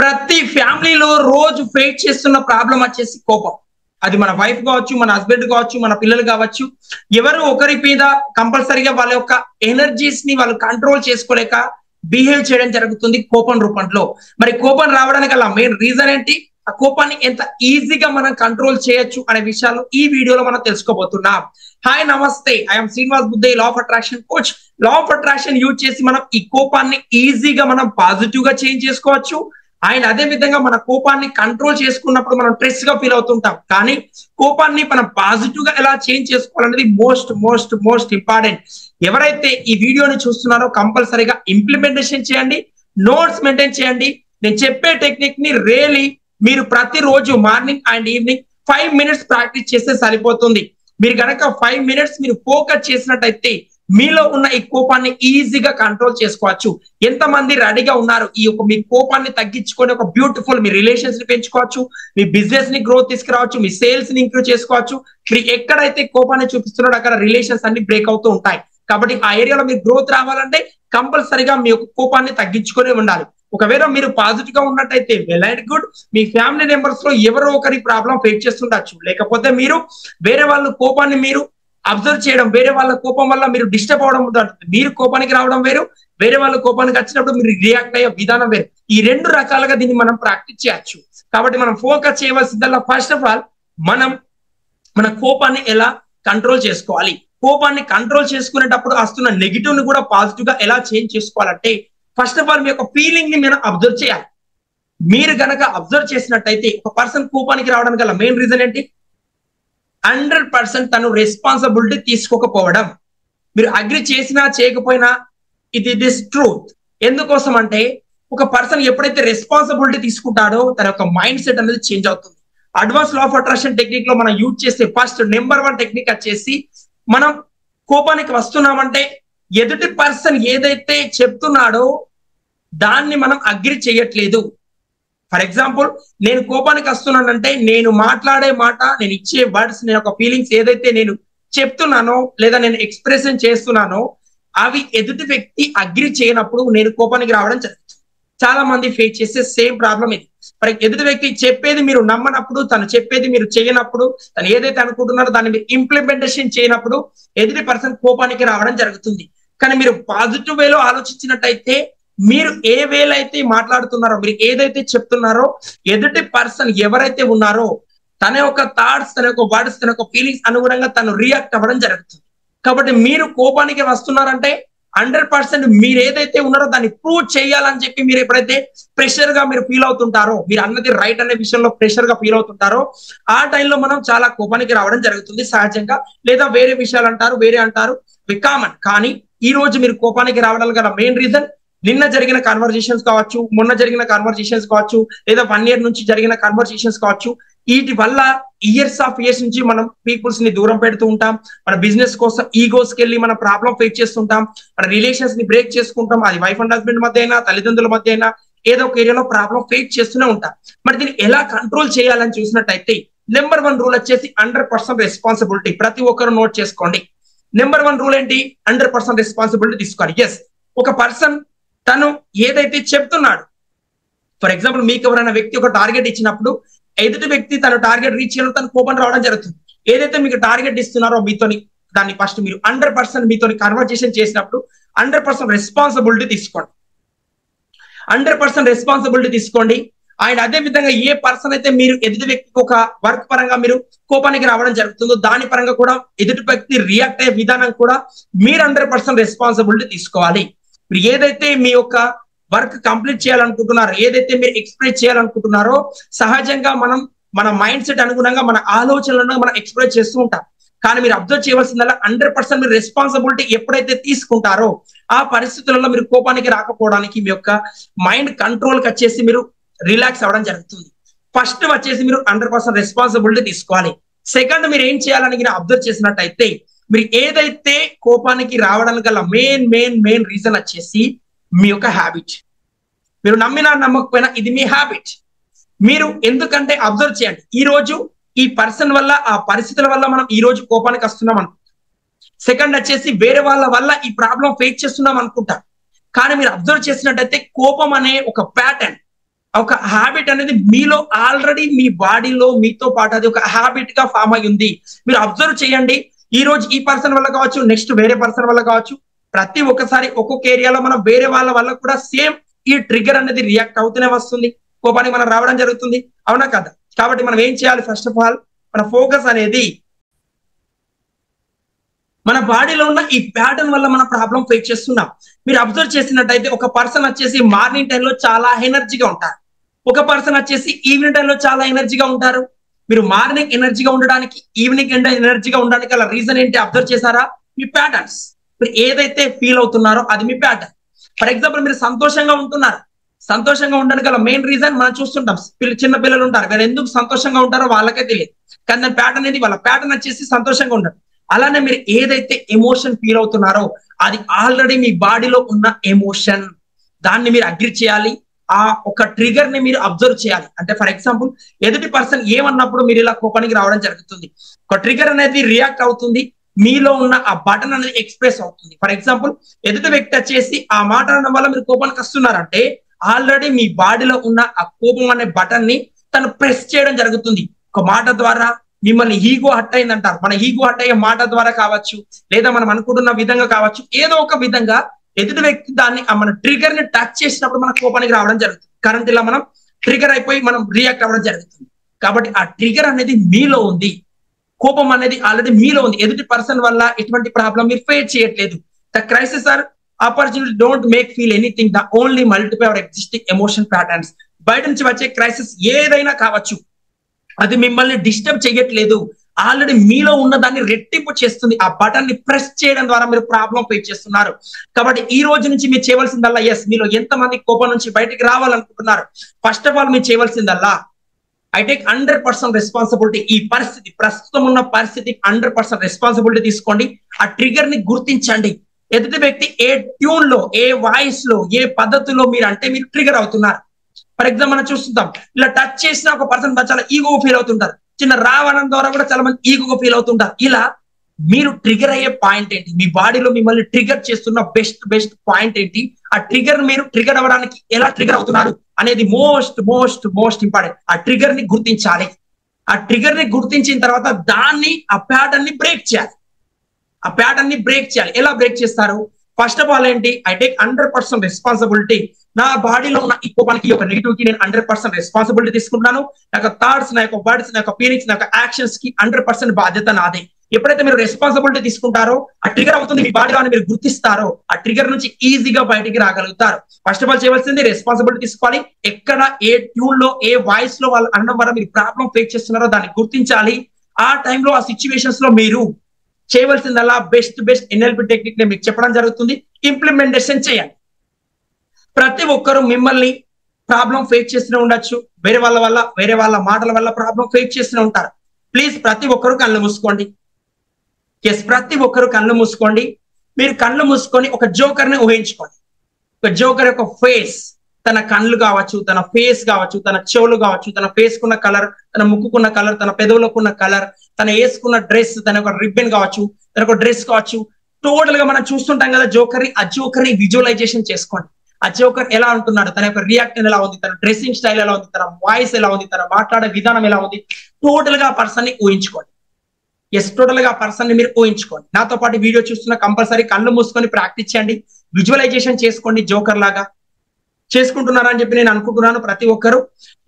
ప్రతి ఫ్యామిలీలో రోజు ఫేస్ చేస్తున్న ప్రాబ్లం వచ్చేసి కోపం. అది మన వైఫ్ కావచ్చు, మన హస్బెండ్ కావచ్చు, మన పిల్లలు కావచ్చు. ఎవరు ఒకరి మీద కంపల్సరీగా వాళ్ళ యొక్క ఎనర్జీస్ ని వాళ్ళు కంట్రోల్ చేసుకోలేక బిహేవ్ చేయడం జరుగుతుంది కోపం రూపంలో. మరి కోపం రావడానికి అలా మెయిన్ రీజన్ ఏంటి, ఆ కోపాన్ని ఎంత ఈజీగా మనం కంట్రోల్ చేయొచ్చు అనే విషయాలు ఈ వీడియోలో మనం తెలుసుకోబోతున్నాం. హాయ్ నమస్తే, I'm Srinivas Buddhe, law of attraction coach. Law of attraction use చేసి మనం ఈ కోపాన్ని ఈజీగా మనం పాజిటివ్ గా చేంజ్ చేసుకోవచ్చు. అండ్ అదే విధంగా మన కోపాన్ని కంట్రోల్ చేసుకున్నప్పుడు మనం స్ట్రెస్ గా ఫీల్ అవుతుంటాం. కానీ కోపాన్ని మనం పాజిటివ్ గా ఎలా చేంజ్ చేసుకోవాలనేది మోస్ట్ మోస్ట్ మోస్ట్ ఇంపార్టెంట్. ఎవరైతే ఈ వీడియోని చూస్తున్నారో కంపల్సరీగా ఇంప్లిమెంటేషన్ చేయండి, నోట్స్ మెయింటైన్ చేయండి. నేను చెప్పే టెక్నిక్ ని రియల్లీ మీరు ప్రతిరోజు morning and evening 5 minutes practice చేస్తే సరిపోతుంది. మీరు గనక 5 minutes మీరు ఫోకస్ చేసినట్టయితే మీలో ఉన్న ఈ కోపాన్ని ఈజీగా కంట్రోల్ చేసుకోవచ్చు. ఎంతమంది రెడీగా ఉన్నారు ఈ యొక్క మీ కోపాన్ని తగ్గించుకొని ఒక బ్యూటిఫుల్ మీ రిలేషన్స్ ని పెంచుకోవచ్చు, మీ బిజినెస్ ని గ్రోత్ తీసుకురావచ్చు, మీ సేల్స్ ని ఇంక్రీజ్ చేసుకోవచ్చు. మీరు ఎక్కడైతే కోపాన్ని చూపిస్తున్నారో అక్కడ రిలేషన్స్ అన్ని బ్రేక్ అవుతూ ఉంటాయి. కాబట్టి ఆ ఏరియాలో మీరు గ్రోత్ రావాలంటే కంపల్సరీగా మీ యొక్క కోపాన్ని తగ్గించుకొని ఉండాలి. ఒకవేళ మీరు పాజిటివ్ గా ఉన్నట్టయితే well and good. Me family members లో ఎవరో ఒకరి ప్రాబ్లం ఫేస్ చేస్తుండొచ్చు, లేకపోతే మీరు వేరే వాళ్ళ కోపాన్ని మీరు అబ్జర్వ్ చేయడం, వేరే వాళ్ళ కోపం వల్ల మీరు డిస్టర్బ్ అవడం ఉంటుంది. మీరు కోపానికి రావడం వేరు, వేరే వాళ్ళ కోపానికి వచ్చినప్పుడు మీరు రియాక్ట్ అయ్యే విధానం వేరు. ఈ 2 రకాలుగా దీన్ని మనం ప్రాక్టీస్ చేయొచ్చు. కాబట్టి మనం ఫోకస్ చేయవలసిందల్లా ఫస్ట్ ఆఫ్ ఆల్ మనం మన కోపాన్ని ఎలా కంట్రోల్ చేసుకోవాలి, కోపాన్ని కంట్రోల్ చేసుకునేటప్పుడు వస్తున్న నెగిటివ్ ని కూడా పాజిటివ్ గా ఎలా చేంజ్ చేసుకోవాలంటే ఫస్ట్ ఆఫ్ ఆల్ మీ యొక్క ఫీలింగ్ ని మనం అబ్జర్వ్ చేయాలి. మీరు గనక అబ్జర్వ్ చేసినట్టయితే ఒక పర్సన్ కోపానికి రావడానికి గల మెయిన్ రీజన్ ఏంటి, 100% తను రెస్పాన్సిబిలిటీ తీసుకోకపోవడం. మీరు అగ్రి చేసినా చేయకపోయినా ఇట్ ఇస్ ట్రూత్. ఎందుకోసం అంటే ఒక పర్సన్ ఎప్పుడైతే రెస్పాన్సిబిలిటీ తీసుకుంటాడో తన యొక్క మైండ్ సెట్ అనేది చేంజ్ అవుతుంది. Advance law of attraction technique లో మనం యూజ్ చేసే ఫస్ట్ నెంబర్ 1 టెక్నిక్ వచ్చేసి, మనం కోపానికి వస్తున్నామంటే ఎదుటి పర్సన్ ఏదైతే చెప్తున్నాడో దాన్ని మనం అగ్రి చేయట్లేదు. ఫర్ ఎగ్జాంపుల్, నేను కోపానికి వస్తున్నానంటే నేను మాట్లాడే మాట, నేను ఇచ్చే వర్డ్స్, నేను ఒక ఫీలింగ్స్ ఏదైతే నేను చెప్తున్నానో లేదా నేను ఎక్స్ప్రెషన్ చేస్తున్నానో అవి ఎదుటి వ్యక్తి అగ్రి చేయనప్పుడు నేను కోపానికి రావడం జరుగుతుంది. చాలా మంది ఫేస్ చేసే సేమ్ ప్రాబ్లం ఇది. మరి ఎదుటి వ్యక్తి చెప్పేది మీరు నమ్మనప్పుడు, తను చెప్పేది మీరు చేయనప్పుడు, తను ఏదైతే అనుకుంటున్నారో దాన్ని మీరు ఇంప్లిమెంటేషన్ చేయనప్పుడు ఎదుటి పర్సన్ కోపానికి రావడం జరుగుతుంది. కానీ మీరు పాజిటివ్ వేలో ఆలోచించినట్టయితే మీరు ఏ వేలో అయితే మాట్లాడుతున్నారో, మీరు ఏదైతే చెప్తున్నారో ఎదుటి పర్సన్ ఎవరైతే ఉన్నారో తన యొక్క థాట్స్, తన యొక్క వర్డ్స్, తన యొక్క ఫీలింగ్స్ అనుగుణంగా తను రియాక్ట్ అవ్వడం జరుగుతుంది. కాబట్టి మీరు కోపానికి వస్తున్నారంటే 100% మీరు ఏదైతే ఉన్నారో దాన్ని ప్రూవ్ చేయాలని చెప్పి మీరు ఎప్పుడైతే ప్రెషర్ గా మీరు ఫీల్ అవుతుంటారో, మీరు అన్నది రైట్ అనే విషయంలో ప్రెషర్ గా ఫీల్ అవుతుంటారో ఆ టైంలో మనం చాలా కోపానికి రావడం జరుగుతుంది సహజంగా. లేదా వేరే విషయాలు అంటారు, వేరే అంటారు, కామన్. కానీ ఈ రోజు మీరు కోపానికి రావడానికి గల మెయిన్ రీజన్ నిన్న జరిగిన కన్వర్జేషన్స్ కావచ్చు, మొన్న జరిగిన కన్వర్జేషన్స్ కావచ్చు, లేదా 1 year నుంచి జరిగిన కన్వర్జేషన్స్ కావచ్చు. వీటి వల్ల ఇయర్స్ నుంచి మనం పీపుల్స్ ని దూరం పెడుతూ ఉంటాం. మన బిజినెస్ కోసం ఈగోస్ కి వెళ్ళి మనం ప్రాబ్లం ఫేస్ చేస్తుంటాం. మన రిలేషన్స్ ని బ్రేక్ చేసుకుంటాం. అది వైఫ్ అండ్ హస్బెండ్ మధ్య అయినా, తల్లిదండ్రుల మధ్య అయినా, ఏదో ఒక ఏరియాలో ప్రాబ్లం ఫేస్ చేస్తూనే ఉంటాం. మరి దీన్ని ఎలా కంట్రోల్ చేయాలని చూసినట్టయితే నెంబర్ 1 రూల్ వచ్చేసి 100% రెస్పాన్సిబిలిటీ. ప్రతి ఒక్కరు నోట్ చేసుకోండి. నెంబర్ 1 రూల్ ఏంటి, 100% రెస్పాన్సిబిలిటీ తీసుకోవాలి. ఎస్, ఒక పర్సన్ తను ఏదైతే చెప్తున్నాడు, ఫర్ ఎగ్జాంపుల్ మీకు ఎవరైనా వ్యక్తి ఒక టార్గెట్ ఇచ్చినప్పుడు ఎదుటి వ్యక్తి తన టార్గెట్ రీచ్ చేయడం తన కోపం రావడం జరుగుతుంది. ఏదైతే మీకు టార్గెట్ ఇస్తున్నారో మీతోని దాన్ని ఫస్ట్ మీరు 100% మీతోని కన్వర్జేషన్ చేసినప్పుడు 100% రెస్పాన్సిబిలిటీ తీసుకోండి. 100% రెస్పాన్సిబిలిటీ తీసుకోండి. అండ్ అదే విధంగా ఏ పర్సన్ అయితే మీరు ఎదుటి వ్యక్తికి ఒక వర్క్ పరంగా మీరు కోపానికి రావడం జరుగుతుందో దాని పరంగా కూడా ఎదుటి వ్యక్తి రియాక్ట్ అయ్యే విధానం కూడా మీరు 100% రెస్పాన్సిబిలిటీ తీసుకోవాలి. మీరు ఏదైతే మీ యొక్క వర్క్ కంప్లీట్ చేయాలనుకుంటున్నారో, ఏదైతే మీరు ఎక్స్ప్రెస్ చేయాలనుకుంటున్నారో సహజంగా మనం మన మైండ్ సెట్ అనుగుణంగా మన ఆలోచనలను మనం ఎక్స్ప్రెస్ చేస్తూ ఉంటాం. కానీ మీరు అబ్జర్వ్ చేయవలసిందల్లా 100% మీరు రెస్పాన్సిబిలిటీ ఎప్పుడైతే తీసుకుంటారో ఆ పరిస్థితులలో మీరు కోపానికి రాకపోవడానికి మీ యొక్క మైండ్ కంట్రోల్ కి వచ్చేసి మీరు రిలాక్స్ అవ్వడం జరుగుతుంది. ఫస్ట్ వచ్చేసి మీరు 100% రెస్పాన్సిబిలిటీ తీసుకోవాలి. సెకండ్, మీరు ఏం చేయాలని అబ్జర్వ్ చేసినట్టయితే మీరు ఏదైతే కోపానికి రావడానికి గల మెయిన్ రీజన్ వచ్చేసి మీ యొక్క హ్యాబిట్. మీరు నమ్మినా నమ్మకపోయినా ఇది మీ హ్యాబిట్. మీరు ఎందుకంటే అబ్జర్వ్ చేయండి, ఈ రోజు ఈ పర్సన్ వల్ల, ఆ పరిస్థితుల వల్ల మనం ఈ రోజు కోపానికి వస్తున్నాం అనుకుంటాం. సెకండ్ వచ్చేసి వేరే వాళ్ళ వల్ల ఈ ప్రాబ్లం ఫేస్ చేస్తున్నాం అనుకుంటాం. కానీ మీరు అబ్జర్వ్ చేసినట్టయితే కోపం అనే ఒక ప్యాటర్న్, ఒక హ్యాబిట్ అనేది మీలో ఆల్రెడీ మీ బాడీలో మీతో పాటు అది ఒక హ్యాబిట్ గా ఫామ్ అయి ఉంది. మీరు అబ్జర్వ్ చేయండి, ఈ రోజు ఈ పర్సన్ వల్ల కావచ్చు, నెక్స్ట్ వేరే పర్సన్ వల్ల కావచ్చు, ప్రతి ఒక్కసారి ఒక్కొక్క ఏరియాలో మనం వేరే వాళ్ళ వల్ల కూడా సేమ్ ఈ ట్రిగర్ అనేది రియాక్ట్ అవుతూనే వస్తుంది, కోపానికి మనం రావడం జరుగుతుంది, అవునా కదా? కాబట్టి మనం ఏం చేయాలి? ఫస్ట్ ఆఫ్ ఆల్ మన ఫోకస్ అనేది మన బాడీలో ఉన్న ఈ ప్యాటర్న్ వల్ల మన ప్రాబ్లం ఫేస్ చేస్తున్నాం. మీరు అబ్జర్వ్ చేసినట్టయితే ఒక పర్సన్ వచ్చేసి మార్నింగ్ టైంలో చాలా ఎనర్జీగా ఉంటారు, ఒక పర్సన్ వచ్చేసి ఈవినింగ్ టైంలో చాలా ఎనర్జీగా ఉంటారు. మీరు మార్నింగ్ ఎనర్జీగా ఉండడానికి, ఈవినింగ్ ఎనర్జీగా ఉండడానికి అలా రీజన్ ఏంటి అబ్జర్వ్ చేశారా? మీ ప్యాటర్న్స్. మీరు ఏదైతే ఫీల్ అవుతున్నారో అది మీ ప్యాటర్న్. ఫర్ ఎగ్జాంపుల్ మీరు సంతోషంగా ఉంటున్నారు, సంతోషంగా ఉండడానికి గల మెయిన్ రీజన్ మనం చూస్తుంటాం, చిన్న పిల్లలు ఉంటారు, వీళ్ళు ఎందుకు సంతోషంగా ఉంటారో వాళ్ళకే తెలియదు, కానీ దాని ప్యాటర్న్ అనేది వాళ్ళ ప్యాటర్న్ వచ్చేసి సంతోషంగా ఉండడం. అలానే మీరు ఏదైతే ఎమోషన్ ఫీల్ అవుతున్నారో అది ఆల్రెడీ మీ బాడీలో ఉన్న ఎమోషన్, దాన్ని మీరు అగ్రి చేయాలి. ఆ ఒక ట్రిగర్ ని మీరు అబ్జర్వ్ చేయాలి. అంటే ఫర్ ఎగ్జాంపుల్ ఎదుటి పర్సన్ ఏమన్నప్పుడు మీరు ఇలా కోపానికి రావడం జరుగుతుంది, ఒక ట్రిగర్ అనేది రియాక్ట్ అవుతుంది, మీలో ఉన్న ఆ బటన్ అనేది ఎక్స్ప్రెస్ అవుతుంది. ఫర్ ఎగ్జాంపుల్ ఎదుటి వ్యక్తి వచ్చేసి ఆ మాట అనడం వల్ల మీరు కోపానికి వస్తున్నారంటే ఆల్రెడీ మీ బాడీలో ఉన్న ఆ కోపం అనే బటన్ ని తను ప్రెస్ చేయడం జరుగుతుంది. ఒక మాట ద్వారా మిమ్మల్ని ఈగో హట్ అయింది అంటారు, మన ఈగో హట్ అయ్యే మాట ద్వారా కావచ్చు, లేదా మనం అనుకుంటున్న విధంగా కావచ్చు, ఏదో ఒక విధంగా ఎదుటి వ్యక్తి దాన్ని మన ట్రిగర్ ని టచ్ చేసినప్పుడు మన కోపానికి రావడం జరుగుతుంది. కరెంట్ ఇలా మనం ట్రిగర్ అయిపోయి మనం రియాక్ట్ అవ్వడం జరుగుతుంది. కాబట్టి ఆ ట్రిగర్ అనేది మీలో ఉంది, కోపం అనేది ఆల్రెడీ మీలో ఉంది. ఎదుటి పర్సన్ వల్ల ఎటువంటి ప్రాబ్లం మీరు ఫేస్ చేయట్లేదు. The crisis or opportunity don't make feel anything, the only multiply our existing emotion patterns. బయట నుంచి వచ్చే క్రైసిస్ ఏదైనా కావచ్చు, అది మిమ్మల్ని డిస్టర్బ్ చేయట్లేదు, ఆల్రెడీ మీలో ఉన్న దాన్ని రెట్టింపు చేస్తుంది. ఆ బటన్ ని ప్రెస్ చేయడం ద్వారా మీరు ప్రాబ్లం ఫేస్ చేస్తున్నారు. కాబట్టి ఈ రోజు నుంచి మీరు చేయవలసిందల్లా, ఎస్ మీలో ఎంతమంది కోపం నుంచి బయటికి రావాలనుకుంటున్నారు, ఫస్ట్ ఆఫ్ ఆల్ మీరు చేయవలసిందల్లా ఐ టేక్ 100% రెస్పాన్సిబిలిటీ. ఈ పరిస్థితి, ప్రస్తుతం ఉన్న పరిస్థితి 100% రెస్పాన్సిబిలిటీ తీసుకోండి. ఆ ట్రిగర్ ని గుర్తించండి. ఎదుటి వ్యక్తి ఏ ట్యూన్ లో, ఏ వాయిస్ లో, ఏ పద్ధతిలో మీరు అంటే మీరు ట్రిగర్ అవుతున్నారు. ఫర్ ఎగ్జాంపుల్ మనం చూస్తుంటాం, ఇలా టచ్ చేసిన ఒక పర్సన్ చాలా ఈగో ఫీల్ అవుతుంటారు, చిన్న రావడం ద్వారా కూడా చాలా మంది ఈగో ఫీల్ అవుతుంటారు. ఇలా మీరు ట్రిగర్ అయ్యే పాయింట్ ఏంటి, మీ బాడీలో మిమ్మల్ని ట్రిగర్ చేస్తున్న బెస్ట్ పాయింట్ ఏంటి, ఆ ట్రిగర్ మీరు ట్రిగర్ అవ్వడానికి ఎలా ట్రిగర్ అవుతున్నారు అనేది మోస్ట్ ఇంపార్టెంట్. ఆ ట్రిగర్ ని గుర్తించాలి. ఆ ట్రిగర్ ని గుర్తించిన తర్వాత దాన్ని, ఆ ప్యాటర్న్ ని బ్రేక్ చేయాలి. ఆ ప్యాటర్న్ ని బ్రేక్ చేయాలి. ఎలా బ్రేక్ చేస్తారు? ఫస్ట్ ఆఫ్ ఆల్ ఏంటి, ఐ టేక్ 100% రెస్పాన్సిబిలిటీ. నా బాడీలో ఉన్న ఈ కోపానికి, ఒక నెగిటివ్ కి నేను 100% రెస్పాన్సిబిలిటీ తీసుకుంటున్నాను. నా యొక్క థాట్స్, నా యొక్క వర్డ్స్, నా యొక్క ఫీలింగ్స్, నా యొక్క యాక్షన్స్ కి 100% బాధ్యత నాదే. ఎప్పుడైతే మీరు రెస్పాన్సిబిలిటీ తీసుకుంటారో ఆ ట్రిగర్ అవుతుంది మీ బాడీలో అని మీరు గుర్తిస్తారో ఆ ట్రిగర్ నుంచి ఈజీగా బయటికి రాగలుగుతారు. ఫస్ట్ ఆఫ్ ఆల్ చేయవలసింది రెస్పాన్సిబిలిటీ తీసుకోవాలి. ఎక్కడ ఏ ట్యూన్ లో, ఏ వాయిస్ లో వాళ్ళు అనడం వల్ల మీరు ప్రాబ్లం ఫేస్ చేస్తున్నారో దాన్ని గుర్తించాలి. ఆ టైంలో, ఆ సిచ్యువేషన్స్ లో మీరు చేయవలసిందల్లా బెస్ట్ ఎన్ఎల్పి టెక్నిక్ నేను మీకు చెప్పడం జరుగుతుంది, ఇంప్లిమెంటేషన్ చేయాలి. ప్రతి ఒక్కరు మిమ్మల్ని ప్రాబ్లం ఫేస్ చేస్తూనే ఉండొచ్చు, వేరే వాళ్ళ వల్ల, వేరే వాళ్ళ మాటల వల్ల ప్రాబ్లం ఫేస్ చేస్తూనే ఉంటారు. ప్లీజ్ ప్రతి ఒక్కరు కళ్ళు మూసుకోండి. ఎస్, ప్రతి ఒక్కరు కళ్ళు మూసుకోండి. మీరు కళ్ళు మూసుకొని ఒక జోకర్ ని ఊహించుకోండి. ఒక జోకర్ యొక్క ఫేస్, తన కళ్ళు కావచ్చు, తన ఫేస్ కావచ్చు, తన చెవులు కావచ్చు, తన ఫేస్ కున్న కలర్, తన ముక్కుకున్న కలర్, తన పెదవులకున్న కలర్, తన వేసుకున్న డ్రెస్, తన యొక్క రిబ్బన్ కావచ్చు, తన యొక్క డ్రెస్ కావచ్చు, టోటల్ గా మనం చూస్తుంటాం కదా జోకర్ ని. ఆ జోకర్ ని విజువలైజేషన్ చేసుకోండి. ఆ జోకర్ ఎలా ఉంటున్నాడు, తన యొక్క రియాక్షన్ ఎలా ఉంది, తన డ్రెస్సింగ్ స్టైల్ ఎలా ఉంది, తన వాయిస్ ఎలా ఉంది, తన మాట్లాడే విధానం ఎలా ఉంది, టోటల్ గా ఆ పర్సన్ ని ఊహించుకోండి. ఎస్, టోటల్ గా ఆ పర్సన్ ని మీరు ఊహించుకోండి. నాతో పాటు వీడియో చూస్తున్న కంపల్సరీ కళ్ళు మూసుకొని ప్రాక్టీస్ చేయండి, విజువలైజేషన్ చేసుకోండి. జోకర్ లాగా చేసుకుంటున్నారని చెప్పి నేను అనుకుంటున్నాను ప్రతి ఒక్కరు.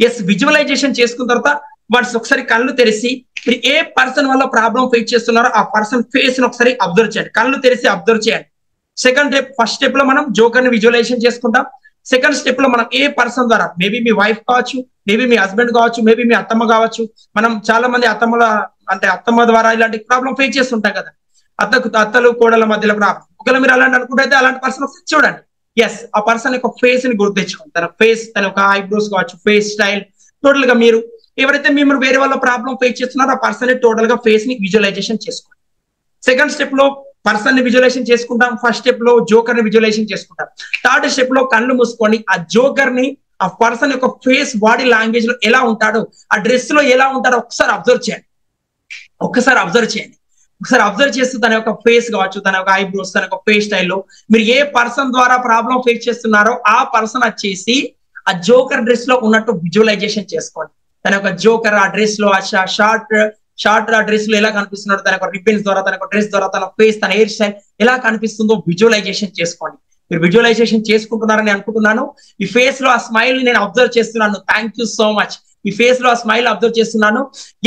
ఎస్, విజువలైజేషన్ చేసుకున్న తర్వాత వన్స్ ఒకసారి కళ్ళు తెరిచి మీరు ఏ పర్సన్ వల్ల ప్రాబ్లం ఫేస్ చేస్తున్నారో ఆ పర్సన్ ఫేస్ ని ఒకసారి అబ్జర్వ్ చేయండి. కళ్ళు తెరిచి అబ్జర్వ్ చేయండి. సెకండ్ స్టెప్, ఫస్ట్ స్టెప్ లో మనం జోకర్ ని విజువలైజేషన్ చేసుకుంటాం. సెకండ్ స్టెప్ లో మనం ఏ పర్సన్ ద్వారా, మేబీ మీ వైఫ్ కావచ్చు, మేబీ మీ హస్బెండ్ కావచ్చు, మేబీ మీ అత్తమ్మ కావచ్చు. మనం చాలా మంది అత్తమ్మ ద్వారా ఇలాంటి ప్రాబ్లం ఫేస్ చేస్తుంటాం కదా, అత్తలు కోడల మధ్యలో ప్రాబ్లం. ఒకవేళ మీరు అలాంటి అనుకుంటే అలాంటి పర్సన్ ఒకసారి చూడండి. ఎస్, ఆ పర్సన్ యొక్క ఫేస్ ని గుర్తించుకోండి. తన ఫేస్, తన యొక్క ఐబ్రోస్ కావచ్చు, ఫేస్ స్టైల్, టోటల్ గా మీరు ఎవరైతే మిమ్మల్ని వేరే వాళ్ళ ప్రాబ్లం ఫేస్ చేస్తున్నారో ఆ పర్సన్ టోటల్ గా ఫేస్ ని విజువలైజేషన్ చేసుకోండి. సెకండ్ స్టెప్ లో పర్సన్ ని విజువలైజేషన్ చేసుకుంటాం. ఫస్ట్ స్టెప్ లో జోకర్ ని విజువలైజేషన్ చేసుకుంటాం. థర్డ్ స్టెప్ లో కళ్ళు మూసుకొని ఆ జోకర్ ని, ఆ పర్సన్ యొక్క ఫేస్, బాడీ లాంగ్వేజ్ లో ఎలా ఉంటాడో, ఆ డ్రెస్ లో ఎలా ఉంటాడో ఒకసారి అబ్జర్వ్ చేయండి. ఒకసారి అబ్జర్వ్ చేస్తూ తన యొక్క ఫేస్ కావచ్చు, తన యొక్క ఐబ్రోస్, తన యొక్క ఫేస్ స్టైల్లో మీరు ఏ పర్సన్ ద్వారా ప్రాబ్లం ఫేస్ చేస్తున్నారో ఆ పర్సన్ వచ్చేసి ఆ జోకర్ డ్రెస్ లో ఉన్నట్టు విజువలైజేషన్ చేసుకోండి. తన యొక్క జోకర్ ఆ డ్రెస్ లో ఆ షార్ట్ ఆ డ్రెస్ లో ఎలా కనిపిస్తున్నాడు, తన యొక్క రిబ్బన్స్ ద్వారా, తన యొక్క డ్రెస్ ద్వారా, తన ఫేస్, తన హెయిర్ స్టైల్ ఎలా కనిపిస్తుందో విజువలైజేషన్ చేసుకోండి. మీరు విజువలైజేషన్ చేసుకుంటున్నారని అనుకుంటున్నాను. ఈ ఫేస్ లో ఆ స్మైల్ ని నేను అబ్జర్వ్ చేస్తున్నాను. Thank you so much. ఈ ఫేస్ లో ఆ స్మైల్ అబ్జర్వ్ చేస్తున్నాను.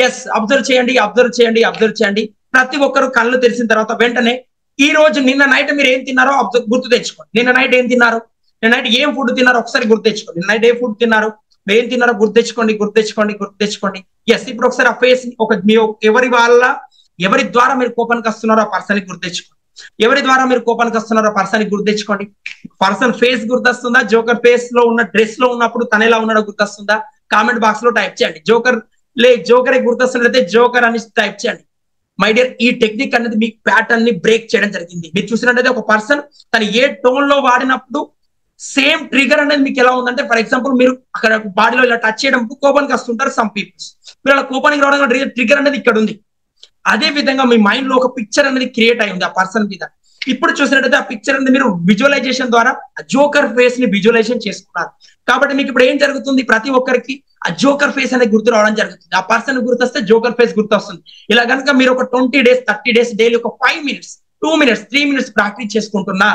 ఎస్, అబ్జర్వ్ చేయండి, అబ్జర్వ్ చేయండి, అబ్జర్వ్ చేయండి. ప్రతి ఒక్కరు కళ్ళు తెరిచిన తర్వాత వెంటనే ఈ రోజు నిన్న నైట్ మీరు ఏం తిన్నారో గుర్తు తెచ్చుకోండి. నిన్న నైట్ ఏం తిన్నారు, నిన్న నైట్ ఏం ఫుడ్ తిన్నారో ఒకసారి గుర్తు తెచ్చుకోండి. నిన్న నైట్ ఏ ఫుడ్ తిన్నారు, ఏం తిన్నారో గుర్తు తెచ్చుకోండి, గుర్తు తెచ్చుకోండి, గుర్తు తెచ్చుకోండి. ఎస్, ఇప్పుడు ఒకసారి ఆ ఫేస్ ఎవరి ద్వారా మీరు కోపానికి వస్తున్నారో ఆ పర్సన్ కి గుర్తు తెచ్చుకోండి. ఎవరి ద్వారా మీరు కోపానికి వస్తున్నారో ఆ పర్సన్ కి గుర్తు తెచ్చుకోండి. పర్సన్ ఫేస్ గుర్తొస్తుందా? జోకర్ ఫేస్ లో ఉన్న డ్రెస్ లో ఉన్నప్పుడు తన ఎలా ఉన్నాడో గుర్తొస్తుందా? కామెంట్ బాక్స్ లో టైప్ చేయండి. జోకర్ గుర్తొస్తున్నట్లయితే జోకర్ అని టైప్ చేయండి. మై డియర్, ఈ టెక్నిక్ అనేది మీ ప్యాటర్న్ ని బ్రేక్ చేయడం జరిగింది. మీరు చూసినట్టయితే ఒక పర్సన్ తను ఏ టోన్ లో వాడినప్పుడు సేమ్ ట్రిగర్ అనేది మీకు ఎలా ఉందంటే, ఫర్ ఎగ్జాంపుల్ మీరు అక్కడ బాడీలో ఇలా టచ్ చేయడం కోపానికి వస్తుంటారు సమ్ పీపుల్స్. మీరు అలా కోపానికి రావడం ట్రిగర్ అనేది ఇక్కడ ఉంది. అదే విధంగా మీ మైండ్ లో ఒక పిక్చర్ అనేది క్రియేట్ అయి ఉంది ఆ పర్సన్ మీద. ఇప్పుడు చూసినట్టయితే ఆ పిక్చర్ అనేది మీరు విజువలైజేషన్ ద్వారా జోకర్ ఫేస్ ని విజువలైజేషన్ చేసుకున్నారు. కాబట్టి మీకు ఇప్పుడు ఏం జరుగుతుంది, ప్రతి ఒక్కరికి ఆ జోకర్ ఫేస్ అనేది గుర్తు రావడం జరుగుతుంది. ఆ పర్సన్ గుర్తొస్తే జోకర్ ఫేస్ గుర్తొస్తుంది. ఇలా కనుక మీరు ఒక 20 days 30 days డైలీ ఒక 5 minutes 2 minutes 3 minutes ప్రాక్టీస్ చేసుకుంటున్నా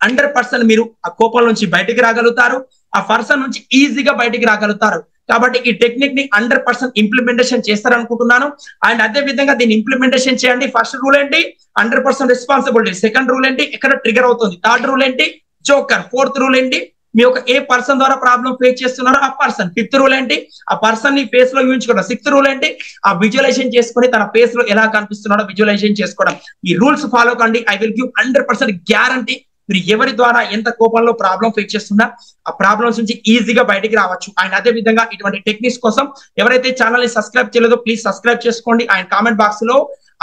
100% మీరు ఆ కోపం నుంచి బయటికి రాగలుగుతారు. ఆ పర్సన్ నుంచి ఈజీగా బయటికి రాగలుగుతారు. కాబట్టి ఈ టెక్నిక్ ని 100% ఇంప్లిమెంటేషన్ చేస్తారనుకుంటున్నాను. అండ్ అదే విధంగా దీన్ని ఇంప్లిమెంటేషన్ చేయండి. ఫస్ట్ రూల్ ఏంటి, 100% రెస్పాన్సిబిలిటీ. సెకండ్ రూల్ ఏంటి, ఎక్కడ ట్రిగర్ అవుతుంది. థర్డ్ రూల్ ఏంటి, జోకర్. ఫోర్త్ రూల్ ఏంటి, మీ యొక్క ఏ పర్సన్ ద్వారా ప్రాబ్లం ఫేస్ చేస్తున్నారో ఆ పర్సన్. ఫిఫ్త్ రూల్ ఏంటి, ఆ పర్సన్ ని ఫేస్ లో ఊహించుకోవడం. సిక్స్త్ రూల్ ఏంటి, ఆ విజువలైజేషన్ చేసుకుని తన ఫేస్ లో ఎలా కనిపిస్తున్నాడో విజువలైజేషన్ చేసుకోవడం. ఈ రూల్స్ ఫాలో కండి. I will give 100% guarantee. మీరు ఎవరి ద్వారా ఎంత కోపంలో ప్రాబ్లం ఫేస్ చేస్తున్నా ఆ ప్రాబ్లమ్స్ నుంచి ఈజీగా బయటికి రావచ్చు. అండ్ అదే విధంగా ఇటువంటి టెక్నిక్స్ కోసం ఎవరైతే ఛానల్ ని సబ్స్క్రైబ్ చేయలేదో ప్లీజ్ సబ్స్క్రైబ్ చేసుకోండి. అండ్ కామెంట్ బాక్స్ లో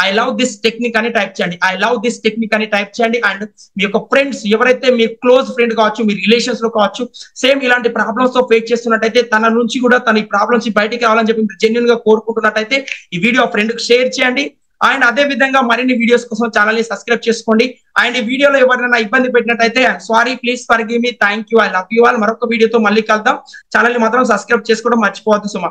ఐ లవ్ దిస్ టెక్నిక్ అని టైప్ చేయండి. ఐ లవ్ దిస్ టెక్నిక్ అని టైప్ చేయండి. అండ్ మీ యొక్క ఫ్రెండ్స్ ఎవరైతే మీ క్లోజ్ ఫ్రెండ్ కావచ్చు, మీ రిలేషన్స్ లో కావచ్చు, సేమ్ ఇలాంటి ప్రాబ్లమ్స్ తో ఫేస్ చేస్తున్నట్టయితే తన నుంచి కూడా తన ఈ ప్రాబ్లమ్స్ బయటికి రావాలని చెప్పి మీరు జెన్యున్ గా కోరుకుంటున్నట్టయితే ఈ వీడియో ఫ్రెండ్ కి షేర్ చేయండి. అండ్ అదే విధంగా మరిన్ని వీడియోస్ కోసం ఛానల్ ని సబ్స్క్రైబ్ చేసుకోండి. అండ్ ఈ వీడియోలో ఎవరైనా ఇబ్బంది పెట్టినట్టయితే sorry, please forgive me. Thank you, I love you all. మరొక వీడియోతో మళ్ళీ కలుద్దాం. ఛానల్ ని మాత్రం సబ్స్క్రైబ్ చేసుకోవడం మర్చిపోవద్దు సుమా.